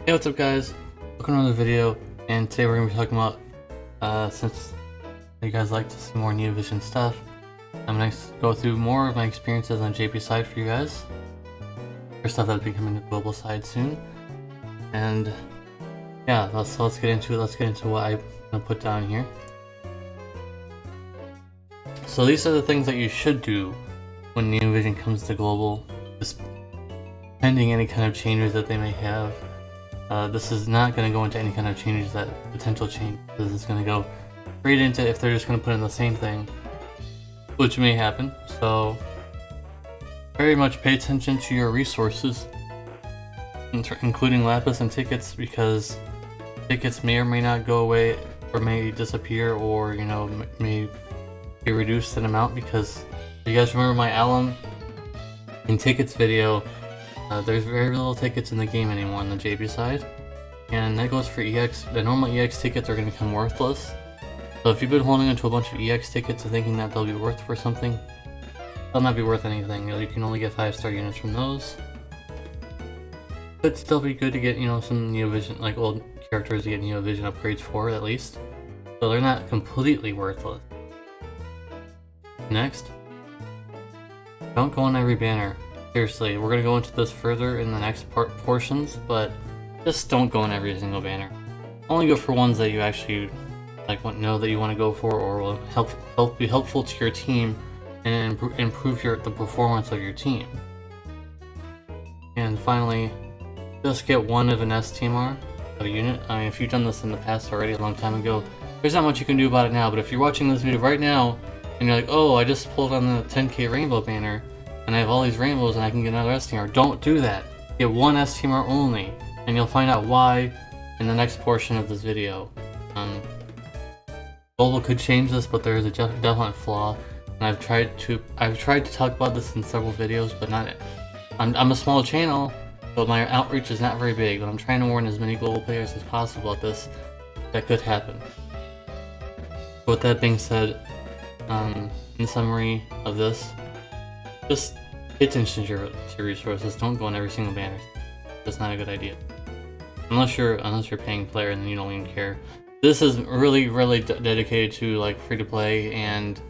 Hey, what's up guys? Welcome to another video, and today we're going to be talking about, since you guys like to see more Neovision stuff, I'm going to go through more of my experiences on the JP side for you guys, for stuff that'll be coming to the global side soon, and yeah, let's get into it. Let's get into what I'm going to put down here. So these are the things that you should do when Neovision comes to global, just pending any kind of changes that they may have. This is not going to go into any kind of changes, that potential change. This is going to go straight into if they're just going to put in the same thing, which may happen. So very much pay attention to your resources, including lapis and tickets, because tickets may or may not go away, or may disappear, or may be reduced in amount. Because if you guys remember my alum in tickets video, there's very little tickets in the game anymore on the JB side, and that goes for EX. The normal EX tickets are going to become worthless. So if you've been holding onto a bunch of EX tickets and thinking that they'll be worth for something, they'll not be worth anything. You can only get 5-star units from those. But still be good to get, some Neovision, like old characters to get Neovision upgrades for, at least. So they're not completely worthless. Next, don't go on every banner. Seriously, we're gonna go into this further in the next portions, but just don't go on every single banner. Only go for ones that you actually know that you want to go for, or will be helpful to your team and improve the performance of your team. And finally, just get one of an STMR of a unit. I mean, if you've done this in the past already, a long time ago, there's not much you can do about it now. But if you're watching this video right now and you're like, oh, I just pulled on the 10k rainbow banner, and I have all these rainbows and I can get another STMR. Don't do that. Get one STMR only, and you'll find out why in the next portion of this video. Global could change this, but there is a definite flaw, and I've tried to talk about this in several videos, but not. I'm a small channel, but my outreach is not very big. But I'm trying to warn as many global players as possible about this. That could happen. With that being said, in summary of this, just pay attention to your resources. Don't go on every single banner. That's not a good idea. Unless you're paying player, and then you don't even care. This is really dedicated to like free to play and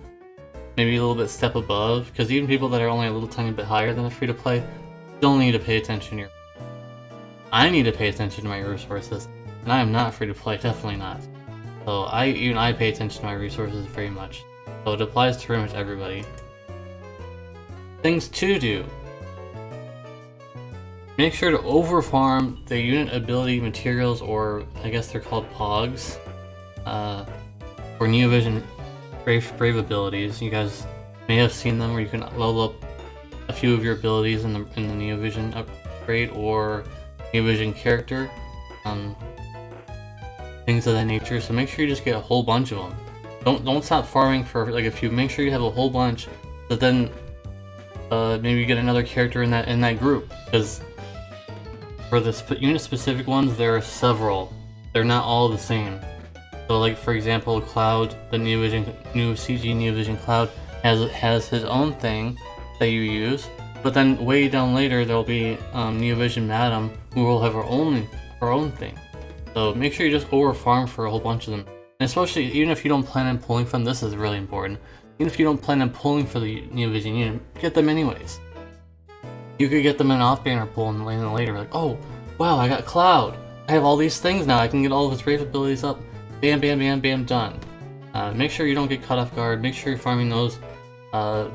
maybe a little bit step above. Because even people that are only a little tiny bit higher than a free to play still need to pay attention here. I need to pay attention to my resources, and I am not free to play. Definitely not. So even I pay attention to my resources very much. So it applies to pretty much everybody. Things to do. Make sure to overfarm the unit ability materials, or I guess they're called POGs, for Neovision brave abilities. You guys may have seen them where you can level up a few of your abilities in the Neovision upgrade or Neovision character, things of that nature. So make sure you just get a whole bunch of them. Don't stop farming for like a few. Make sure you have a whole bunch, but then maybe you get another character in that group, because for the unit-specific ones, there are several. They're not all the same. So, like for example, Cloud, the new CG Neovision Cloud has his own thing that you use, but then way down later there'll be Neovision Madam, who will have her own thing. So make sure you just overfarm for a whole bunch of them, and especially even if you don't plan on pulling from. This is really important. Even if you don't plan on pulling for the Neovision unit, get them anyways. You could get them in an off-banner pull and later, like, oh, wow, I got Cloud. I have all these things now. I can get all of his brave abilities up. Bam, bam, bam, bam, done. Make sure you don't get caught off guard. Make sure you're farming those. I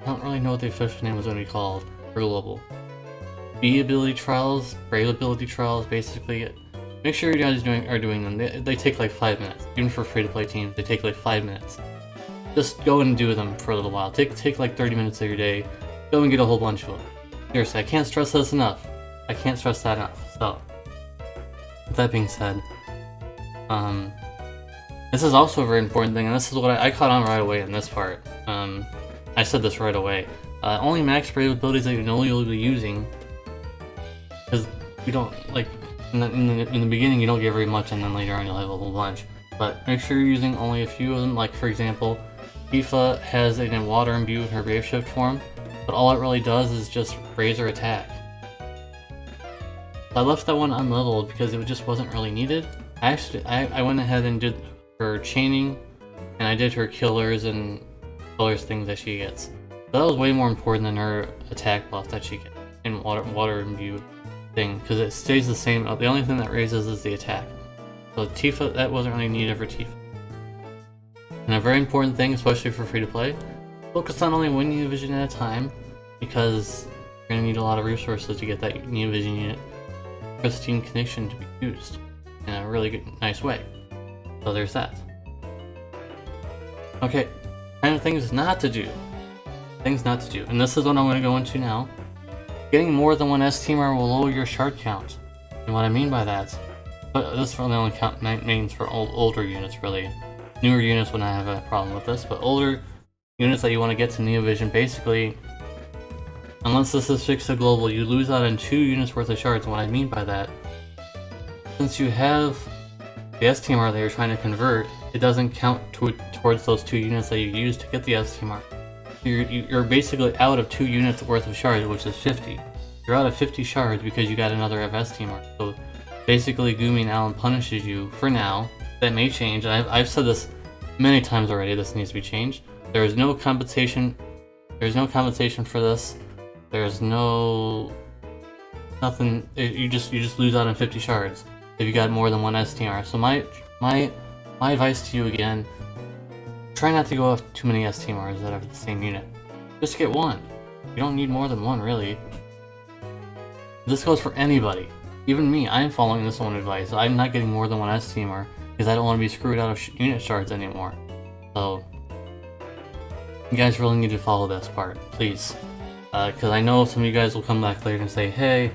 don't really know what the official name was going to be called for global. B ability trials, brave ability trials, basically. Make sure you guys are doing them. They take like 5 minutes. Even for free-to-play teams, they take like 5 minutes. Just go and do them for a little while. Take like 30 minutes of your day. Go and get a whole bunch of them. Seriously, I can't stress this enough. I can't stress that enough. So, with that being said, this is also a very important thing, and this is what I caught on right away in this part. I said this right away. Only max brave abilities that you know you'll be using, because you don't like in the beginning you don't get very much, and then later on you'll have a whole bunch. But make sure you're using only a few of them. Like for example, Tifa has a water imbue in her brave shift form, but all it really does is just raise her attack. I left that one unleveled because it just wasn't really needed. I went ahead and did her chaining, and I did her killers and colors things that she gets. So that was way more important than her attack buff that she gets in water imbue thing, because it stays the same. The only thing that raises is the attack. So Tifa, that wasn't really needed for Tifa. And a very important thing, especially for free to play, focus on only one Neovision at a time, because you're going to need a lot of resources to get that Neovision unit pristine condition to be used in a really good, nice way. So there's that. Okay, kind of things not to do. Things not to do, and this is what I'm going to go into now. Getting more than one S-Teamer will lower your shard count. And what I mean by that, but this really only means for older units, really. Newer units would not have a problem with this, but older units that you want to get to Neovision, basically, unless this is fixed to global, you lose out on 2 units worth of shards. And what I mean by that, since you have the S-Teamer that you're trying to convert, it doesn't count towards those 2 units that you use to get the S-Teamer. You're basically out of 2 units worth of shards, which is 50. You're out of 50 shards because you got another S-Teamer. So basically, Gumi Alan punishes you for now. That may change. I've said this many times already. This needs to be changed. There is no compensation. There's no compensation for this. There's nothing. You just lose out on 50 shards if you got more than one S-Teamer. So my advice to you again. Try not to go off too many S-Teamers that have the same unit. Just get one. You don't need more than one, really. This goes for anybody. Even me, I'm following this one advice. I'm not getting more than one S-Teamer because I don't want to be screwed out of unit shards anymore. So, you guys really need to follow this part, please. Because I know some of you guys will come back later and say, hey,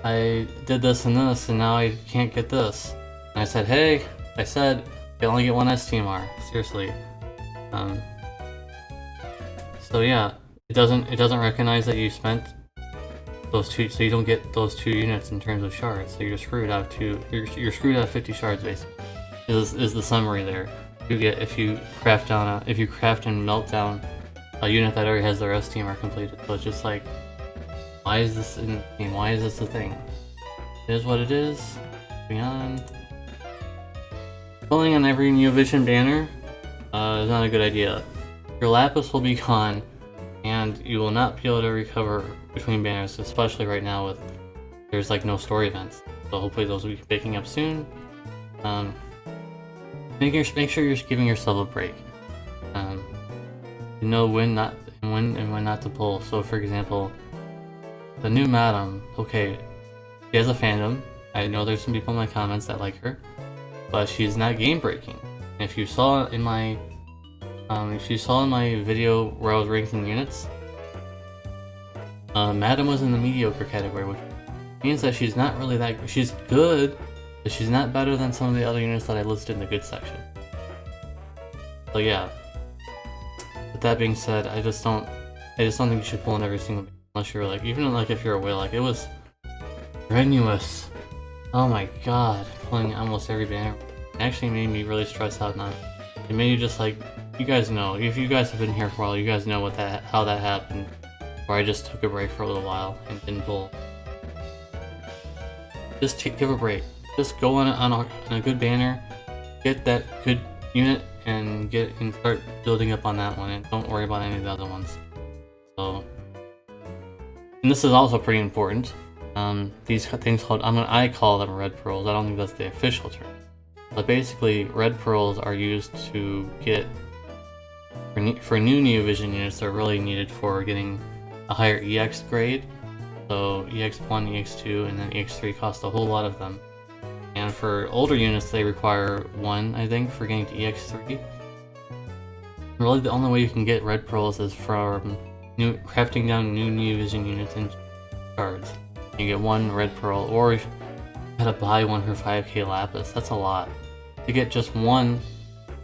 I did this and now I can't get this. And I said, hey, I said, you only get one S-Teamer. Seriously. So yeah, it doesn't recognize that you spent those 2, so you don't get those 2 units in terms of shards. So you're screwed out of 2. You're screwed out of 50 shards basically. Is the summary there? You get if you craft and melt down a unit that already has their S-Teamer completed. So it's just like, why is this in the game? Why is this a thing? It is what it is. Moving on. Pulling on every Neovision banner is not a good idea. Your lapis will be gone, and you will not be able to recover between banners, especially right now there's like no story events. So hopefully those will be picking up soon. Make sure you're giving yourself a break. You know when not to pull. So for example, the new Madam. Okay, she has a fandom. I know there's some people in my comments that like her, but she's not game breaking. If you saw in my video where I was ranking units, Madam was in the mediocre category, which means that she's not really that. She's good, but she's not better than some of the other units that I listed in the good section. So yeah. With that being said, I just don't think you should pull in every single banner unless you're like, even like if you're a whale, like it was strenuous. Oh my god, pulling almost every banner actually made me really stress out. It made you just like, you guys know, if you guys have been here for a while, you guys know how that happened, where I just took a break for a little while and didn't pull. Just give a break. Just go on a good banner, get that good unit, and start building up on that one, and don't worry about any of the other ones. So, and this is also pretty important. These things called, I call them red pearls. I don't think that's the official term. But basically, red pearls are used to get for new Neovision units that are really needed for getting a higher EX grade. So EX1, EX2, and then EX3 cost a whole lot of them. And for older units, they require 1, I think, for getting to EX3. Really, the only way you can get red pearls is from crafting down new Neovision units in shards. You get 1 red pearl, or you gotta buy 1 for 5k lapis. That's a lot. To get just 1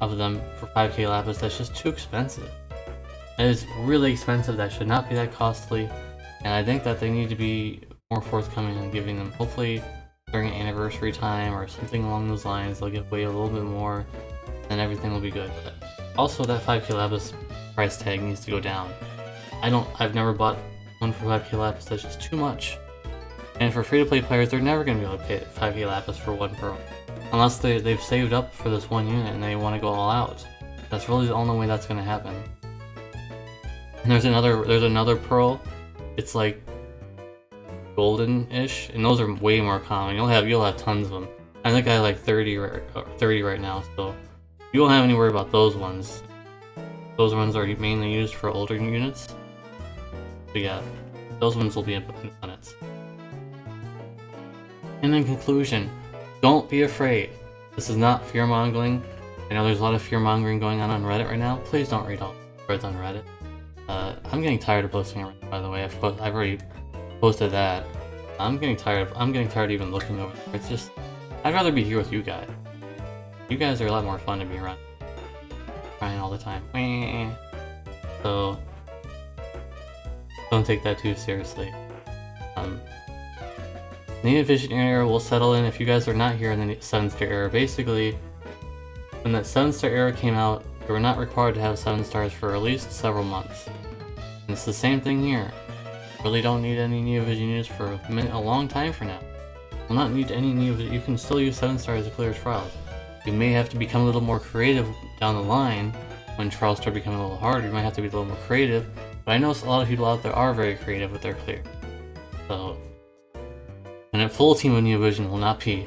of them for 5k lapis, that's just too expensive. That is really expensive. That should not be that costly. And I think that they need to be more forthcoming in giving them, hopefully during an anniversary time or something along those lines, they'll give away a little bit more and everything will be good. But also that 5k lapis price tag needs to go down. I've never bought 1 for 5k lapis, that's just too much. And for free-to-play players, they're never going to be able to pay 5k lapis for 1 pearl. Unless they've saved up for this 1 unit and they want to go all out. That's really the only way that's going to happen. And there's another pearl. It's like golden-ish, and those are way more common. You'll have tons of them. I think I have like 30 right now, so you won't have any worry about those ones. Those ones are mainly used for older units. So yeah, those ones will be in it. And in conclusion, don't be afraid. This is not fear-mongering. I know there's a lot of fear-mongering going on Reddit right now. Please don't read all the threads on Reddit. I'm getting tired of posting on Reddit, by the way. I've already posted that. I'm getting tired even looking over there. It's just, I'd rather be here with you guys. You guys are a lot more fun to be around. Crying all the time. So don't take that too seriously. The Vision era will settle in if you guys are not here in the 7-star era. Basically, when that 7-star era came out, you were not required to have 7 stars for at least several months. And it's the same thing here. You really don't need any Neovision units for a long time for now. You'll not need any Neovision. You can still use 7 stars to clear trials. You may have to become a little more creative down the line when trials start becoming a little harder. You might have to be a little more creative. But I know a lot of people out there are very creative with their clear. So, and a full team of Neovision will not be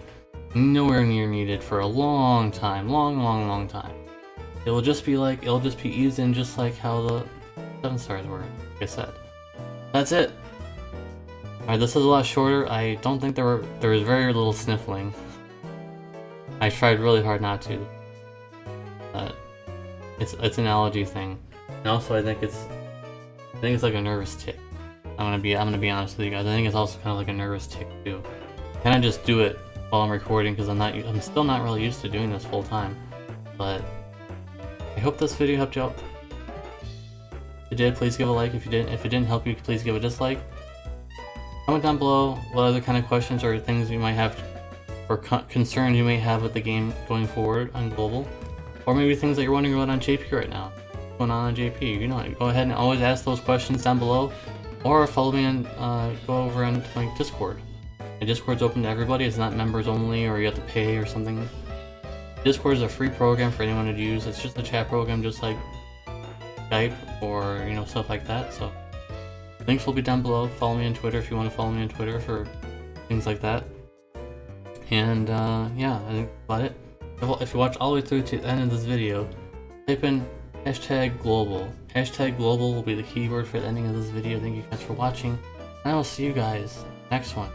nowhere near needed for a long time. Long time. It'll just be eased in just like how the 7 stars were, like I said. That's it. Alright, this is a lot shorter. I don't think there was very little sniffling. I tried really hard not to. But it's an allergy thing. And also I think it's like a nervous tick. I'm gonna be honest with you guys. I think it's also kind of like a nervous tick too. Kind of just do it while I'm recording because I'm still not really used to doing this full time. But I hope this video helped you out. If it did, please give a like. If it didn't help you, please give a dislike. Comment down below what other kind of questions or things you might have, or concerns you may have with the game going forward on global, or maybe things that you're wondering about on JP right now. What's going on JP? You know, go ahead and always ask those questions down below, or follow me and go over into my Discord. My Discord's open to everybody. It's not members only, or you have to pay or something. Discord is a free program for anyone to use. It's just a chat program, just like Skype or stuff like that. So links will be down below. Follow me on Twitter if you want to follow me on Twitter for things like that. And yeah, I think that's about it. If you watch all the way through to the end of this video, type in #global. #global will be the keyword for the ending of this video. Thank you guys for watching, and I will see you guys next one.